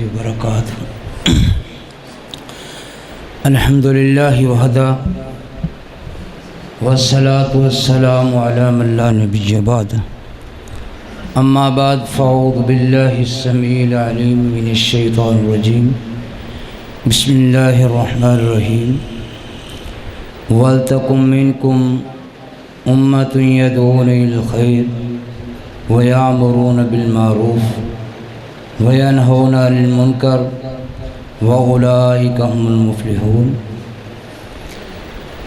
وبرکاتہ۔ الحمد للہ وحدہ والصلاة والسلام علی من لا نبی بعد، اما بعد فاعوذ باللہ السمیع العلیم من الشیطان الرجیم، بسم اللہ الرحمن الرحیم۔ وَلْتَكُن مِّنكُمْ أُمَّةٌ يَدْعُونَ إِلَى الْخَيْرِ وَيَأْمُرُونَ بِالْمَعْرُوفِ وَيَنْهَوْنَ عَنِ الْمُنكَرِ وَأُولَٰئِكَ هُمُ الْمُفْلِحُونَ۔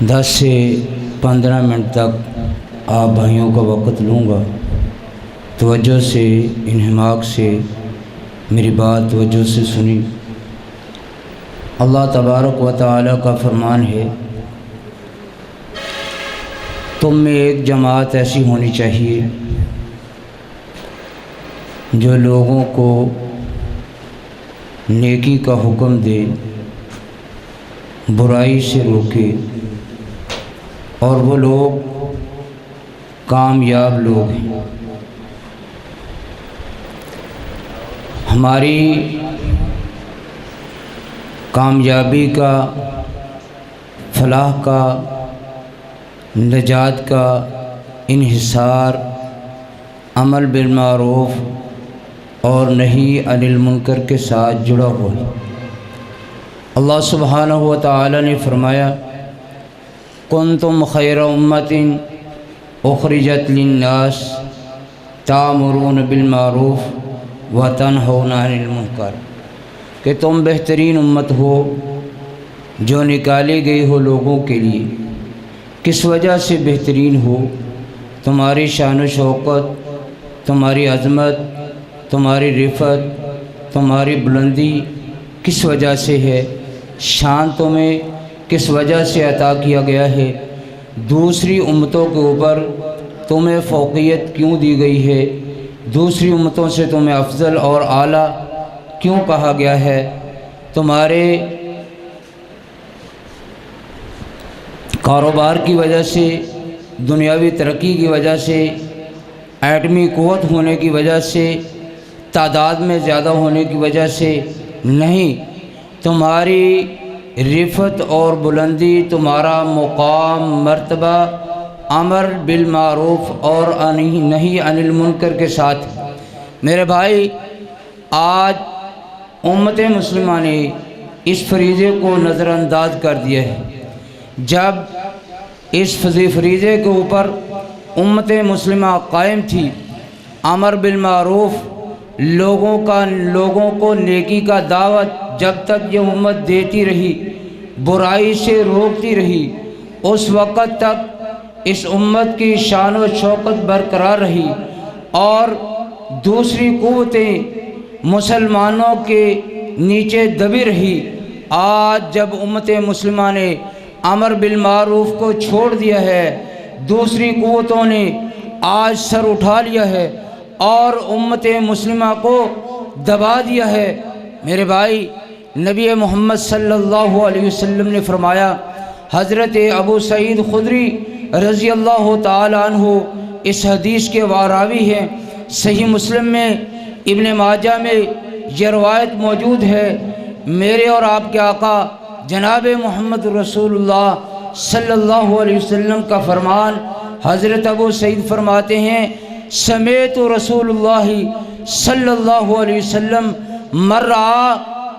10 سے 15 منٹ تک آپ بھائیوں کا وقت لوں گا۔ توجہ سے، انہماک سے میری بات توجہ سے سنی۔ اللہ تبارک و تعالی کا فرمان ہے، تم میں ایک جماعت ایسی ہونی چاہیے جو لوگوں کو نیکی کا حکم دے، برائی سے روکے، اور وہ لوگ کامیاب لوگ ہیں۔ ہماری کامیابی کا، فلاح کا، نجات کا انحصار عمل بالمعروف اور نہی عن المنکر کے ساتھ جڑا ہوا ہے۔ اللہ سبحانہ و تعالی نے فرمایا، کنتم خیر امۃ اخرجت للناس تأمرون بالمعروف وتنہون عن المنکر، کہ تم بہترین امت ہو جو نکالی گئی ہو لوگوں کے لیے۔ کس وجہ سے بہترین ہو؟ تمہاری شان و شوکت، تمہاری عظمت، تمہاری رفعت، تمہاری بلندی کس وجہ سے ہے؟ شان تمہیں کس وجہ سے عطا کیا گیا ہے؟ دوسری امتوں کے اوپر تمہیں فوقیت کیوں دی گئی ہے؟ دوسری امتوں سے تمہیں افضل اور اعلیٰ کیوں کہا گیا ہے؟ تمہارے کاروبار کی وجہ سے، دنیاوی ترقی کی وجہ سے، ایٹمی قوت ہونے کی وجہ سے، تعداد میں زیادہ ہونے کی وجہ سے نہیں، تمہاری رفعت اور بلندی، تمہارا مقام، مرتبہ امر بالمعروف اور نہی عن المنکر کے ساتھ۔ میرے بھائی، آج امت مسلمہ نے اس فریضے کو نظر انداز کر دیا ہے۔ جب اس فریضے کے اوپر امت مسلمہ قائم تھی، امر بالمعروف، لوگوں کو نیکی کا دعوت جب تک یہ امت دیتی رہی، برائی سے روکتی رہی، اس وقت تک اس امت کی شان و شوکت برقرار رہی، اور دوسری قوتیں مسلمانوں کے نیچے دبی رہی۔ آج جب امت مسلمہ نے امر بالمعروف کو چھوڑ دیا ہے، دوسری قوتوں نے آج سر اٹھا لیا ہے اور امت مسلمہ کو دبا دیا ہے۔ میرے بھائی، نبی محمد صلی اللہ علیہ وسلم نے فرمایا، حضرت ابو سعید خدری رضی اللہ تعالی عنہ اس حدیث کے راوی ہیں، صحیح مسلم میں، ابن ماجہ میں یہ روایت موجود ہے۔ میرے اور آپ کے آقا جناب محمد رسول اللہ صلی اللہ علیہ وسلم کا فرمان، حضرت ابو سعید فرماتے ہیں، سمیت رسول اللہ صلی اللہ علیہ وسلم، من رعا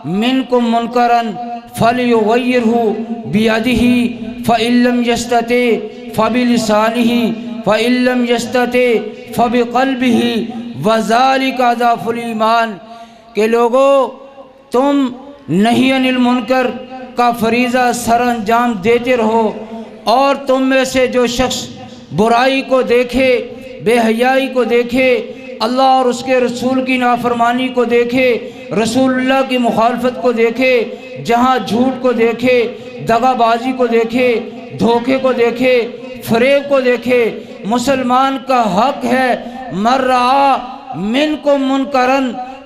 منکم منکرا فلیغیرہ بیدہ فإن لم یستطع فبلسانہ فإن لم یستطع فبقلبہ وذالک اضعف الایمان، کہ لوگو تم نہی عن المنکر کا فریضہ سر انجام دیتے رہو، اور تم میں سے جو شخص برائی کو دیکھے، بے حیائی کو دیکھے، اللہ اور اس کے رسول کی نافرمانی کو دیکھے، رسول اللہ کی مخالفت کو دیکھے، جہاں جھوٹ کو دیکھے، دغا بازی کو دیکھے، دھوکے کو دیکھے، فریب کو دیکھے، مسلمان کا حق ہے، من رعا منکم منکرا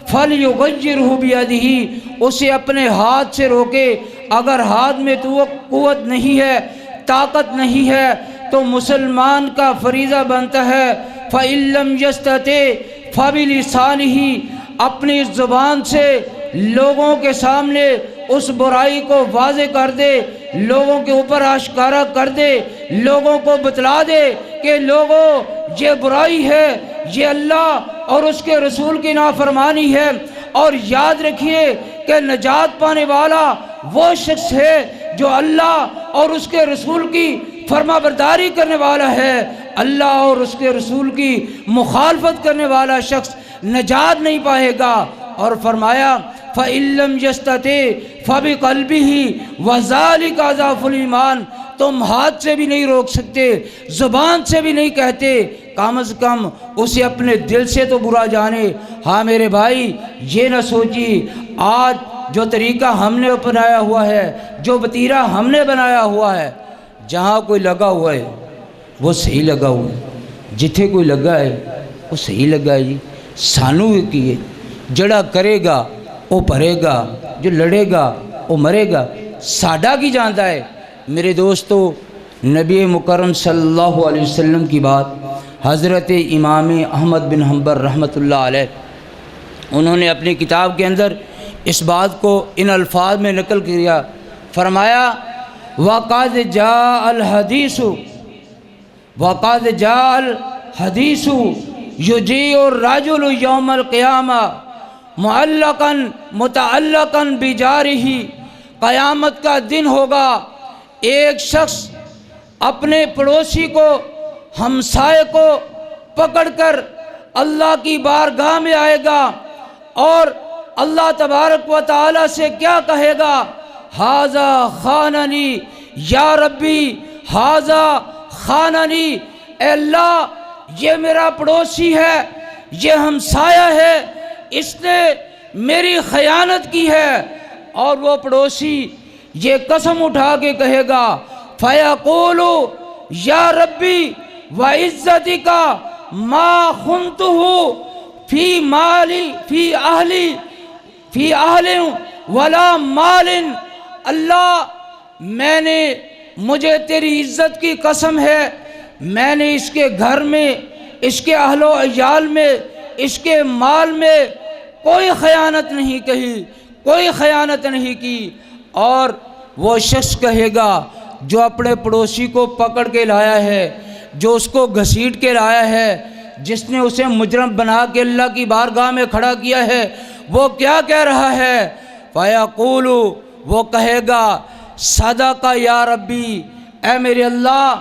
فلیغیرہ بیدہ، اسے اپنے ہاتھ سے روکے۔ اگر ہاتھ میں تو قوت نہیں ہے، طاقت نہیں ہے، تو مسلمان کا فریضہ بنتا ہے، فإن لم یستطع فبلسانہ، اپنی زبان سے لوگوں کے سامنے اس برائی کو واضح کر دے، لوگوں کے اوپر آشکارا کر دے، لوگوں کو بتلا دے کہ لوگوں یہ برائی ہے، یہ اللہ اور اس کے رسول کی نافرمانی ہے، اور یاد رکھیے کہ نجات پانے والا وہ شخص ہے جو اللہ اور اس کے رسول کی فرما برداری کرنے والا ہے۔ اللہ اور اس کے رسول کی مخالفت کرنے والا شخص نجات نہیں پائے گا۔ اور فرمایا فَإِن لَّمْ يَسْتَطِعْ فَبِقَلْبِهِ وَذَلِكَ أَضْعَفُ الْإِيمَانِ، تم ہاتھ سے بھی نہیں روک سکتے، زبان سے بھی نہیں کہتے، کم از کم اسے اپنے دل سے تو برا جانے۔ ہاں میرے بھائی، یہ نہ سوچی آج جو طریقہ ہم نے اپنایا ہوا ہے، جو وتیرہ ہم نے بنایا ہوا ہے، جہاں کوئی لگا ہوا ہے وہ صحیح لگا ہوا ہے، جتھے کوئی لگا ہے وہ صحیح لگا ہے۔ جی سانو کیے جڑا کرے گا وہ پڑے گا، جو لڑے گا وہ مرے گا، ساڈا کی جانتا ہے۔ میرے دوستو، نبی مکرم صلی اللہ علیہ وسلم کی بات حضرت امام احمد بن حنبل رحمۃ اللہ علیہ، انہوں نے اپنی کتاب کے اندر اس بات کو ان الفاظ میں نقل کیا، فرمایا وَقَدْ جَاءَ الْحَدِيثُ وَقَدْ جَاءَ الْحَدِيثُ يُجِيءُ الرَّجُلُ يَوْمَ الْقِيَامَةِ مُعَلَّقًا مُتَعَلَّقًا بِجَارِهِ، قیامت کا دن ہوگا، ایک شخص اپنے پڑوسی کو، ہمسائے کو پکڑ کر اللہ کی بارگاہ میں آئے گا اور اللہ تبارک و تعالی سے کیا کہے گا؟ ھذا خاننی یا ربی ھذا خاننی، اے اللہ یہ میرا پڑوسی ہے، یہ ہمسایہ ہے، اس نے میری خیانت کی ہے۔ اور وہ پڑوسی یہ قسم اٹھا کے کہے گا فیقول یا ربی وعزتک ما خنتہ فی مالی فی اہل ولا مال، اللہ مجھے تیری عزت کی قسم ہے، میں نے اس کے گھر میں، اس کے اہل و عیال میں، اس کے مال میں کوئی خیانت نہیں کہی، کوئی خیانت نہیں کی۔ اور وہ شخص کہے گا جو اپنے پڑوسی کو پکڑ کے لایا ہے، جو اس کو گھسیٹ کے لایا ہے، جس نے اسے مجرم بنا کے اللہ کی بارگاہ میں کھڑا کیا ہے، وہ کیا کہہ رہا ہے؟ فَيَقُولُ، وہ کہے گا صدق یا ربی، اے میرے اللہ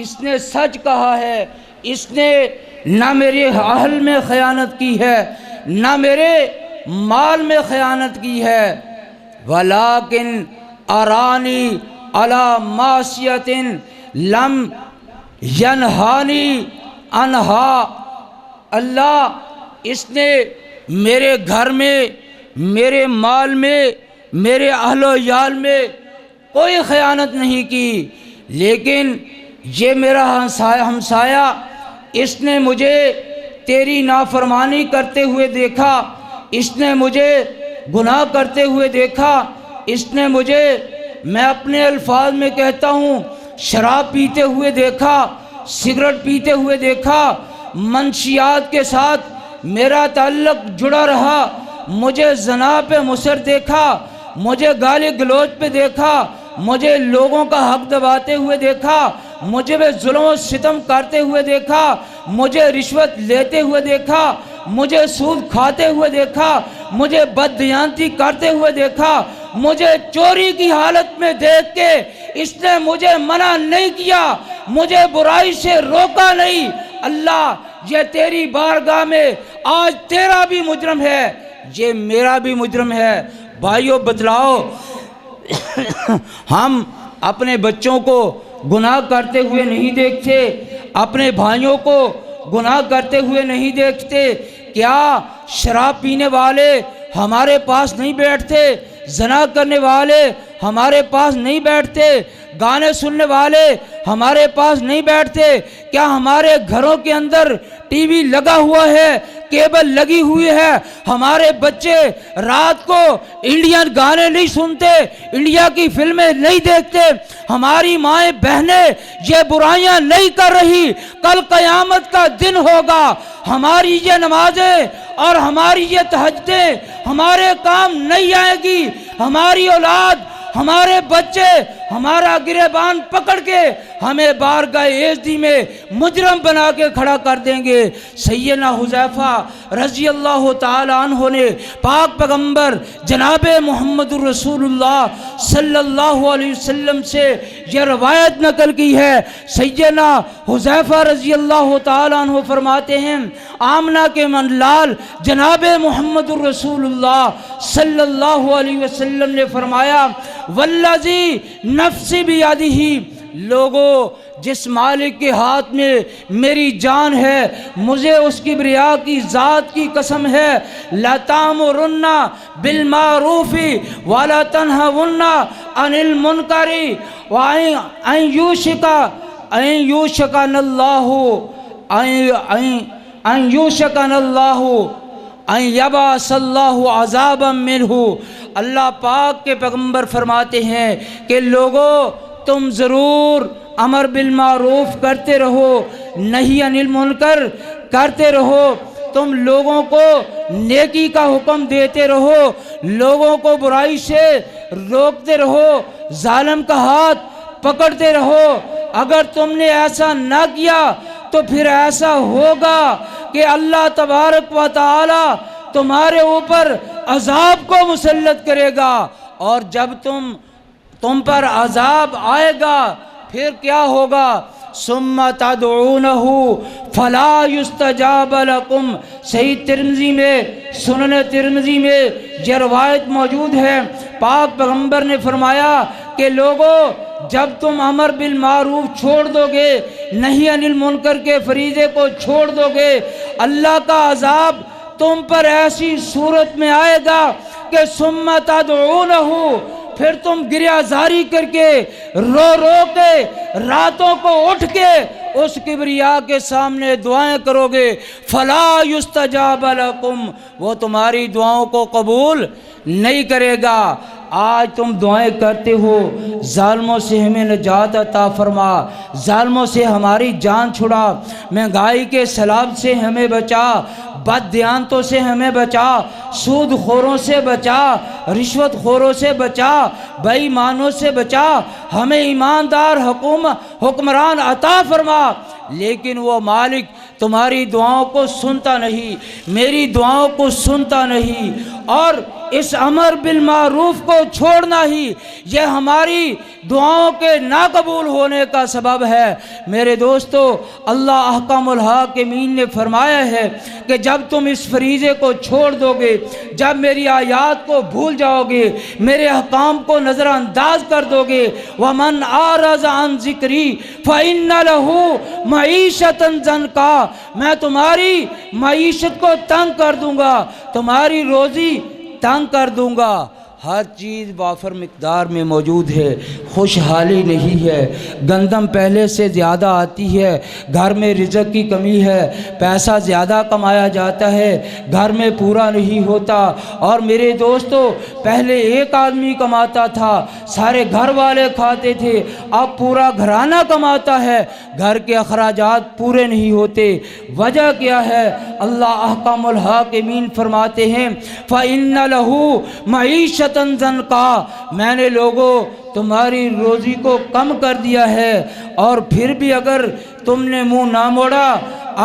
اس نے سچ کہا ہے، اس نے نہ میرے اہل میں خیانت کی ہے، نہ میرے مال میں خیانت کی ہے۔ وَلَٰكِنْ أَرَانِي عَلَىٰ مَعْصِيَةٍ لَمْ يَنْهَانِي عَنْهَا، اللہ اس نے میرے گھر میں، میرے مال میں، میرے اہل و عیال میں کوئی خیانت نہیں کی، لیکن یہ میرا ہمسایہ، اس نے مجھے تیری نافرمانی کرتے ہوئے دیکھا، اس نے مجھے گناہ کرتے ہوئے دیکھا، اس نے مجھے، میں اپنے الفاظ میں کہتا ہوں، شراب پیتے ہوئے دیکھا، سگریٹ پیتے ہوئے دیکھا، منشیات کے ساتھ میرا تعلق جڑا رہا، مجھے زنا پہ مصر دیکھا، مجھے گالی گلوچ پہ دیکھا، مجھے لوگوں کا حق دباتے ہوئے دیکھا، مجھے بے ظلم و ستم کرتے ہوئے دیکھا، مجھے رشوت لیتے ہوئے دیکھا، مجھے سود کھاتے ہوئے دیکھا، مجھے بددیانتی کرتے ہوئے دیکھا، مجھے چوری کی حالت میں دیکھ کے اس نے مجھے منع نہیں کیا، مجھے برائی سے روکا نہیں۔ اللہ یہ تیری بارگاہ میں آج تیرا بھی مجرم ہے، یہ میرا بھی مجرم ہے۔ بھائیو بتلاؤ، ہم اپنے بچوں کو گناہ کرتے ہوئے نہیں دیکھتے، اپنے بھائیوں کو گناہ کرتے ہوئے نہیں دیکھتے، کیا شراب پینے والے ہمارے پاس نہیں بیٹھتے؟ زنا کرنے والے ہمارے پاس نہیں بیٹھتے؟ گانے سننے والے ہمارے پاس نہیں بیٹھتے؟ کیا ہمارے گھروں کے اندر ٹی وی لگا ہوا ہے، کیبل لگی ہوئی ہے، ہمارے بچے رات کو انڈین گانے نہیں سنتے، انڈیا کی فلمیں نہیں دیکھتے، ہماری مائیں بہنیں یہ برائیاں نہیں کر رہی، کل قیامت کا دن ہوگا، ہماری یہ نمازیں اور ہماری یہ تہجدیں ہمارے کام نہیں آئے گی، ہماری اولاد، ہمارے بچے ہمارا گریبان پکڑ کے ہمیں بارگاہ عزتی میں مجرم بنا کے کھڑا کر دیں گے۔ سیدنا حذیفہ رضی اللہ تعالی عنہ نے پاک پیغمبر جناب محمد رسول اللہ صلی اللہ علیہ وسلم سے یہ روایت نقل کی ہے۔ سیدنا حذیفہ رضی اللہ تعالی عنہ فرماتے ہیں آمنہ کے منلال جناب محمد رسول اللہ صلی اللہ علیہ وسلم نے فرمایا والذی نفسی بیدہ، لوگو جس مالک کے ہاتھ میں میری جان ہے مجھے اس کبریا کی ذات کی قسم ہے، لَتَأْمُرُنَّ بِالْمَعْرُوفِ وَلَا تَنْهَوُنَّ عَنِ الْمُنْكَرِ وَأَنْ يُوشِكَنَ اللَّهُ أَنْ يَبْعَثَ اللَّهُ عَذَابًا مِّنْهُ۔ اللہ پاک کے پیغمبر فرماتے ہیں کہ لوگو تم ضرور امر بالمعروف کرتے رہو، نہی عن المنکر کرتے رہو، تم لوگوں کو نیکی کا حکم دیتے رہو، لوگوں کو برائی سے روکتے رہو، ظالم کا ہاتھ پکڑتے رہو۔ اگر تم نے ایسا نہ کیا تو پھر ایسا ہوگا کہ اللہ تبارک و تعالی تمہارے اوپر عذاب کو مسلط کرے گا، اور جب تم پر عذاب آئے گا پھر کیا ہوگا؟ ثم تدعونہ فلا یستجاب لکم۔ صحیح ترمذی میں، سنن ترمذی میں یہ روایت موجود ہے، پاک پیغمبر نے فرمایا کہ لوگوں جب تم امر بالمعروف چھوڑ دو گے، نہی عن المنکر کے فریضے کو چھوڑ دو گے، اللہ کا عذاب تم پر ایسی صورت میں آئے گا کہ ثم تدعونہ، پھر تم گریہ زاری کر کے رو رو کے راتوں کو اٹھ کے اس کبریا کے سامنے دعائیں کرو گے، فلا یستجاب لکم، وہ تمہاری دعاؤں کو قبول نہیں کرے گا۔ آج تم دعائیں کرتے ہو ظالموں سے ہمیں نجات عطا فرما، ظالموں سے ہماری جان چھڑا، مہنگائی کے سیلاب سے ہمیں بچا، بد دیانتوں سے ہمیں بچا، سود خوروں سے بچا، رشوت خوروں سے بچا، بے ایمانوں سے بچا، ہمیں ایماندار حکمران عطا فرما۔ لیکن وہ مالک تمہاری دعاؤں کو سنتا نہیں، میری دعاؤں کو سنتا نہیں، اور اس امر بالمعروف کو چھوڑنا ہی یہ ہماری دعاؤں کے ناقبول ہونے کا سبب ہے۔ میرے دوستو، اللہ احکام الحاکمین نے فرمایا ہے کہ جب تم اس فریضے کو چھوڑ دو گے، جب میری آیات کو بھول جاؤ گے، میرے احکام کو نظر انداز کر دو گے، وَمَنْ أَعْرَضَ عَنْ ذِكْرِي فَإِنَّ لَهُ مَعِيشَةً ضَنْكًا، میں تمہاری معیشت کو تنگ کر دوں گا، تمہاری روزی تنگ کر دوں گا۔ ہر چیز وافر مقدار میں موجود ہے، خوشحالی نہیں ہے، گندم پہلے سے زیادہ آتی ہے، گھر میں رزق کی کمی ہے، پیسہ زیادہ کمایا جاتا ہے، گھر میں پورا نہیں ہوتا۔ اور میرے دوستو، پہلے ایک آدمی کماتا تھا، سارے گھر والے کھاتے تھے، اب پورا گھرانہ کماتا ہے، گھر کے اخراجات پورے نہیں ہوتے۔ وجہ کیا ہے؟ اللہ احکام الحاکمین فرماتے ہیں فَإِنَّ لَهُ مَعِيشَةً ضَنْكًا، میں نے لوگوں تمہاری روزی کو کم کر دیا ہے، اور پھر بھی اگر تم نے منہ نہ موڑا،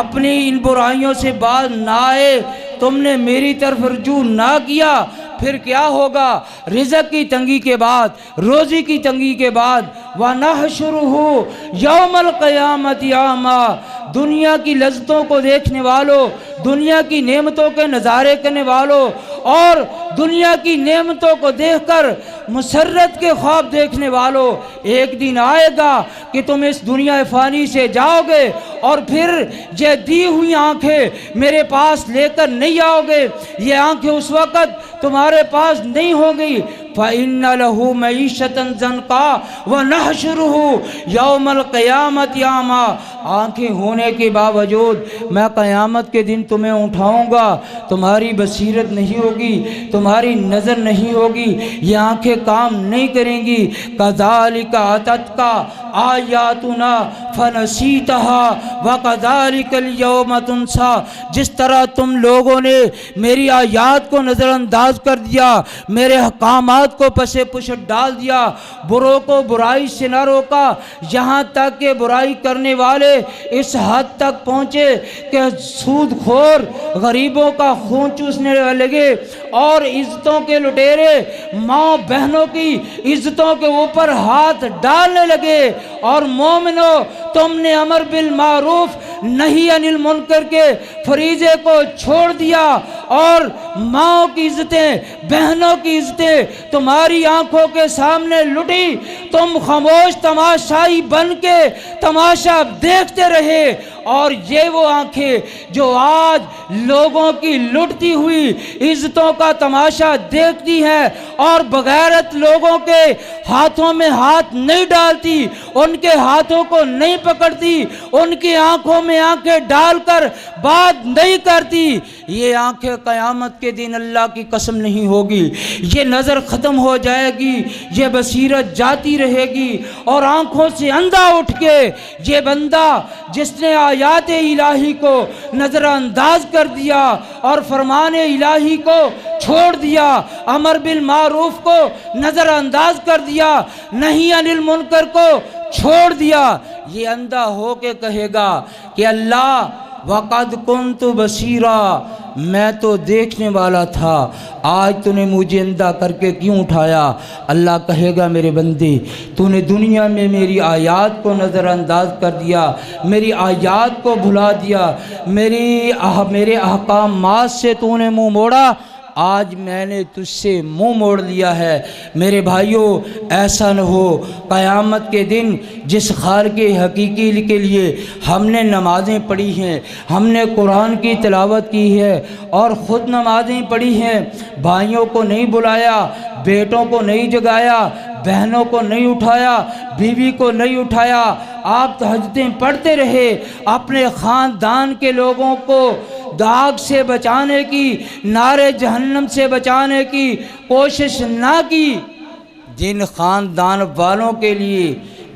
اپنی ان برائیوں سے باز نہ آئے، تم نے میری طرف رجوع نہ کیا، پھر کیا ہوگا؟ رزق کی تنگی کے بعد، روزی کی تنگی کے بعد وَنَحْشُرُهُ يَوْمَ الْقِيَامَةِ أَعْمَىٰ، دنیا کی لذتوں کو دیکھنے والوں، دنیا کی نعمتوں کے نظارے کرنے والوں، اور دنیا کی نعمتوں کو دیکھ کر مسرت کے خواب دیکھنے والوں، ایک دن آئے گا کہ تم اس دنیا فانی سے جاؤ گے اور پھر یہ دی ہوئی آنکھیں میرے پاس لے کر نہیں آؤ گے، یہ آنکھیں اس وقت تمہارے پاس نہیں ہوں گی۔ فَإِنَّ لَهُ مَعِيشَةً ضَنْكَا وَنَحْشُرُهُ يَوْمَ الْقِيَامَةِ أَعْمَىٰ، آنکھیں ہونے کے باوجود میں قیامت کے دن تمہیں اٹھاؤں گا، تمہاری بصیرت نہیں ہوگی، تمہاری نظر نہیں ہوگی، یہ آنکھیں کام نہیں کریں گی۔ كَذَلِكَ أَتَتْكَ آيَاتُنَا فَنَسِيتَهَا وَكَذَلِكَ الْيَوْمَ تُنسَىٰ، جس طرح تم لوگوں نے میری آیات کو نظر انداز کر دیا، میرے احکامات کو پسے پشت ڈال دیا، بروں کو برائی سے نہ روکا، یہاں تک کہ برائی کرنے والے اس حد تک پہنچے کہ سود خور غریبوں کا خون چوسنے لگے اور عزتوں کے لٹیرے ماں بہنوں کی عزتوں کے اوپر ہاتھ ڈالنے لگے۔ اور مومنو، تم نے امر بالمعروف نہی عن المنکر کے فریضے کو چھوڑ دیا اور ماں کی عزتیں، بہنوں کی عزتیں تمہاری آنکھوں کے سامنے لٹی، تم خاموش تماشائی بن کے تماشا دیکھتے رہے۔ اور یہ وہ آنکھیں جو آج لوگوں کی لٹتی ہوئی عزتوں کا تماشا دیکھتی ہیں اور بغیرت لوگوں کے ہاتھوں میں ہاتھ نہیں ڈالتی، ان کے ہاتھوں کو نہیں پکڑتی، ان کی آنکھوں میں آنکھیں ڈال کر بات نہیں کرتی، یہ آنکھیں قیامت کے دن اللہ کی قسم نہیں ہوگی، یہ نظر ختم ہو جائے گی، یہ بصیرت جاتی رہے گی اور آنکھوں سے اندھا اٹھ کے یہ بندہ جس نے آیات الہی کو نظر انداز کر دیا اور فرمان الہی کو چھوڑ دیا، امر بالمعروف کو نظر انداز کر دیا، نہی عن المنکر کو چھوڑ دیا، یہ اندھا ہو کے کہے گا کہ اللہ وَقَدْ كُنْتُ بَصِيرًا، میں تو دیکھنے والا تھا، آج تو نے مجھے اندھا کر کے کیوں اٹھایا؟ اللہ کہے گا میرے بندے، تو نے دنیا میں میری آیات کو نظر انداز کر دیا، میری آیات کو بھلا دیا، میرے احکامات سے تو نے منہ موڑا، آج میں نے تجھ سے منہ موڑ لیا ہے۔ میرے بھائیوں، ایسا نہ ہو قیامت کے دن جس خالق حقیقی کے لیے ہم نے نمازیں پڑھی ہیں، ہم نے قرآن کی تلاوت کی ہے اور خود نمازیں پڑھی ہیں، بھائیوں کو نہیں بلایا، بیٹوں کو نہیں جگایا، بہنوں کو نہیں اٹھایا، بیوی کو نہیں اٹھایا، آپ تہجدیں پڑھتے رہے، اپنے خاندان کے لوگوں کو داغ سے بچانے کی، نارے جہنم سے بچانے کی کوشش نہ کی۔ جن خاندان والوں کے لیے،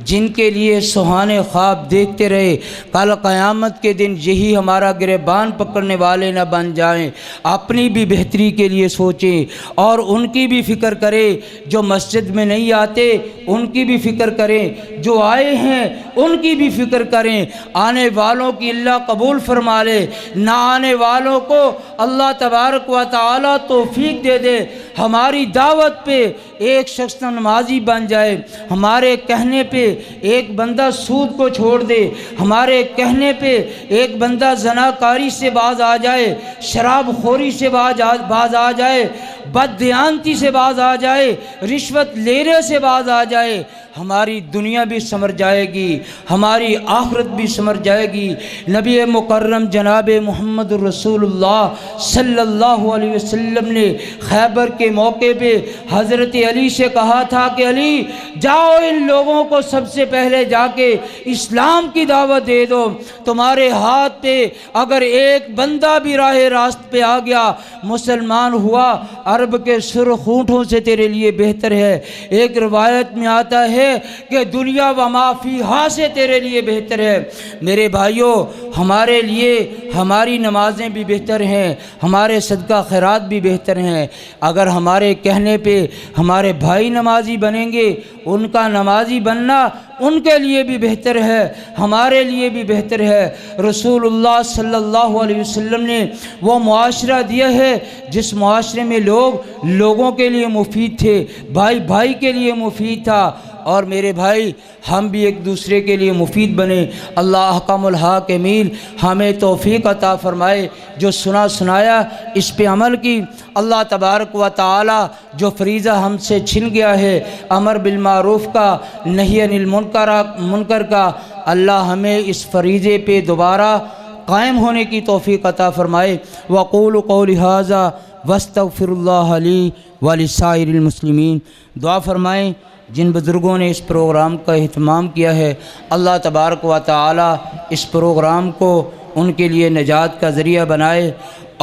جن کے لیے سہانے خواب دیکھتے رہے، کل قیامت کے دن یہی ہمارا گریبان پکڑنے والے نہ بن جائیں، اپنی بھی بہتری کے لیے سوچیں اور ان کی بھی فکر کریں، جو مسجد میں نہیں آتے ان کی بھی فکر کریں، جو آئے ہیں ان کی بھی فکر کریں، آنے والوں کی اللہ قبول فرما لے، نہ آنے والوں کو اللہ تبارک و تعالی توفیق دے دے، ہماری دعوت پہ ایک شخص نمازی بن جائے، ہمارے کہنے پہ ایک بندہ سود کو چھوڑ دے، ہمارے کہنے پہ ایک بندہ زناکاری سے باز آ جائے، شراب خوری سے باز آ جائے، بددیانتی سے باز آ جائے، رشوت لینے سے باز آ جائے، ہماری دنیا بھی سمر جائے گی، ہماری آخرت بھی سمر جائے گی۔ نبی مکرم جناب محمد رسول اللہ صلی اللہ علیہ وسلم نے خیبر کے موقع پہ حضرت علی سے کہا تھا کہ علی جاؤ ان لوگوں کو سب سے پہلے جا کے اسلام کی دعوت دے دو، تمہارے ہاتھ پہ اگر ایک بندہ بھی راہ راست پہ آ گیا، مسلمان ہوا، عرب کے سرخ اونٹوں سے تیرے لیے بہتر ہے۔ ایک روایت میں آتا ہے کہ دنیا و ما فیہا سے تیرے لیے بہتر ہے۔ میرے بھائیوں، ہمارے لیے ہماری نمازیں بھی بہتر ہیں، ہمارے صدقہ خیرات بھی بہتر ہیں۔ اگر ہمارے کہنے پہ ہمارے بھائی نمازی بنیں گے، ان کا نمازی بننا ان کے لیے بھی بہتر ہے، ہمارے لیے بھی بہتر ہے۔ رسول اللہ صلی اللہ علیہ وسلم نے وہ معاشرہ دیا ہے جس معاشرے میں لوگوں کے لیے مفید تھے، بھائی بھائی کے لیے مفید تھا، اور میرے بھائی ہم بھی ایک دوسرے کے لیے مفید بنے۔ اللہ احکم الحاکمین ہمیں توفیق عطا فرمائے، جو سنایا اس پہ عمل کی۔ اللہ تبارک و تعالی جو فریضہ ہم سے چھن گیا ہے، امر بالمعروف کا، نہی عن المنکر کا، اللہ ہمیں اس فریضے پہ دوبارہ قائم ہونے کی توفیق عطا فرمائے۔ وقولوا قولی ھذا واستغفر اللہ لی ولسائر المسلمین۔ دعا فرمائیں جن بزرگوں نے اس پروگرام کا اہتمام کیا ہے، اللہ تبارک و تعالی اس پروگرام کو ان کے لیے نجات کا ذریعہ بنائے،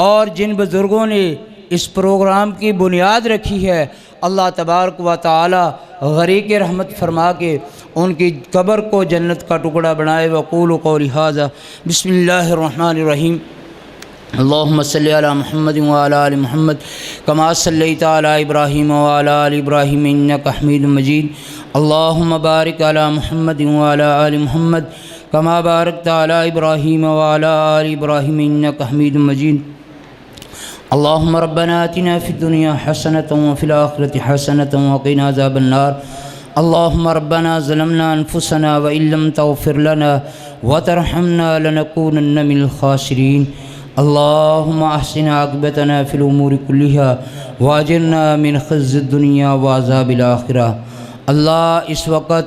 اور جن بزرگوں نے اس پروگرام کی بنیاد رکھی ہے، اللہ تبارک و تعالی غریق رحمت فرما کے ان کی قبر کو جنت کا ٹکڑا بنائے۔ وقولوا قولی ھذا بسم اللہ الرحمن الرحیم۔ اللہم صلی علی محمد وعلی آل محمد کما صلیت علی ابراہیم وعلی آل ابراہیم انک حمید مجید۔ اللہم بارک علی محمد وعلی آل محمد کما بارکت علی ابراہیم وعلی آل ابراہیم انک حمید مجید۔ اللہم ربنا آتنا فی الدنیا حسنۃ وفی الآخرۃ حسنۃ وقنا عذاب النار۔ اللہم ربنا ظلمنا انفسنا وإن لم تغفر لنا وترحمنا لنکونن من الخاسرین۔ اللہم احسن عاقبتنا فی الامور کلہا واجرنا من خزي الدنیا وعذاب الآخرہ۔ اللہ اس وقت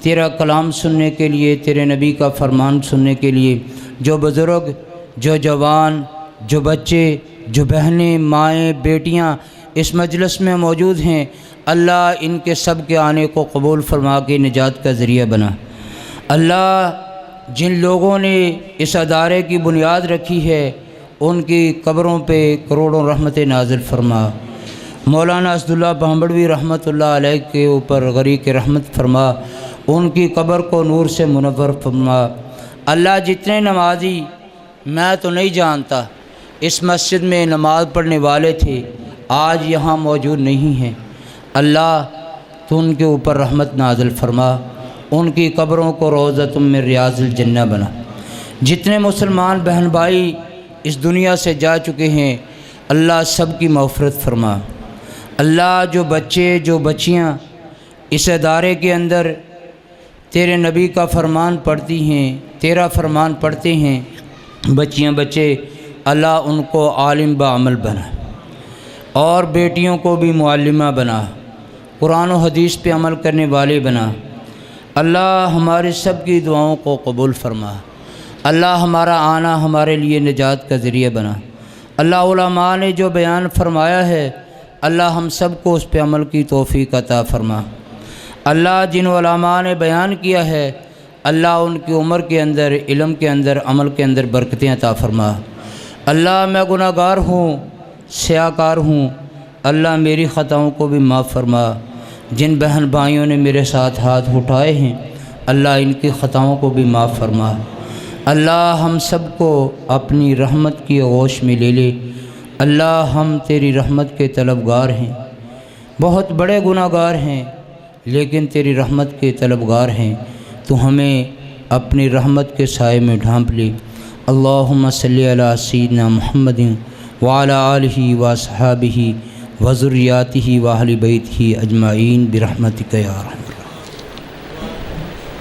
تیرا کلام سننے کے لیے، تیرے نبی کا فرمان سننے کے لیے جو بزرگ، جو جوان، جو بچے، جو بہنیں، مائیں، بیٹیاں اس مجلس میں موجود ہیں، اللہ ان کے سب کے آنے کو قبول فرما کے نجات کا ذریعہ بنا۔ اللہ جن لوگوں نے اس ادارے کی بنیاد رکھی ہے ان کی قبروں پہ کروڑوں رحمت نازل فرما۔ مولانا اسداللہ بھامبڑوی رحمۃ اللہ علیہ کے اوپر غریق رحمت فرما، ان کی قبر کو نور سے منور فرما۔ اللہ جتنے نمازی میں تو نہیں جانتا اس مسجد میں نماز پڑھنے والے تھے، آج یہاں موجود نہیں ہیں، اللہ تو ان کے اوپر رحمت نازل فرما، ان کی قبروں کو روضۃ من ریاض الجنہ بنا۔ جتنے مسلمان بہن بھائی اس دنیا سے جا چکے ہیں، اللہ سب کی مغفرت فرما۔ اللہ جو بچے، جو بچیاں اس ادارے کے اندر تیرے نبی کا فرمان پڑھتی ہیں، تیرا فرمان پڑھتے ہیں، بچیاں بچے، اللہ ان کو عالم بعمل بنا، اور بیٹیوں کو بھی معلمہ بنا، قرآن و حدیث پہ عمل کرنے والے بنا۔ اللہ ہمارے سب کی دعاؤں کو قبول فرما۔ اللہ ہمارا آنا ہمارے لیے نجات کا ذریعہ بنا۔ اللہ علماء نے جو بیان فرمایا ہے، اللہ ہم سب کو اس پہ عمل کی توفیق عطا فرما۔ اللہ جن علماء نے بیان کیا ہے، اللہ ان کی عمر کے اندر، علم کے اندر، عمل کے اندر برکتیں عطا فرما۔ اللہ میں گناہ گار ہوں، سیاہ کار ہوں، اللہ میری خطاؤں کو بھی معاف فرما۔ جن بہن بھائیوں نے میرے ساتھ ہاتھ اٹھائے ہیں، اللہ ان کی خطاؤں کو بھی معاف فرما۔ اللہ ہم سب کو اپنی رحمت کی آغوش میں لے لے۔ اللہ ہم تیری رحمت کے طلبگار ہیں، بہت بڑے گناہ گار ہیں، لیکن تیری رحمت کے طلبگار ہیں، تو ہمیں اپنی رحمت کے سائے میں ڈھانپ لے۔ اللہم صلی علی سیدنا محمد وعلی آلہ واصحابہ وذریاتہ واہل بیتہ اجمعین برحمتک یا رحمن۔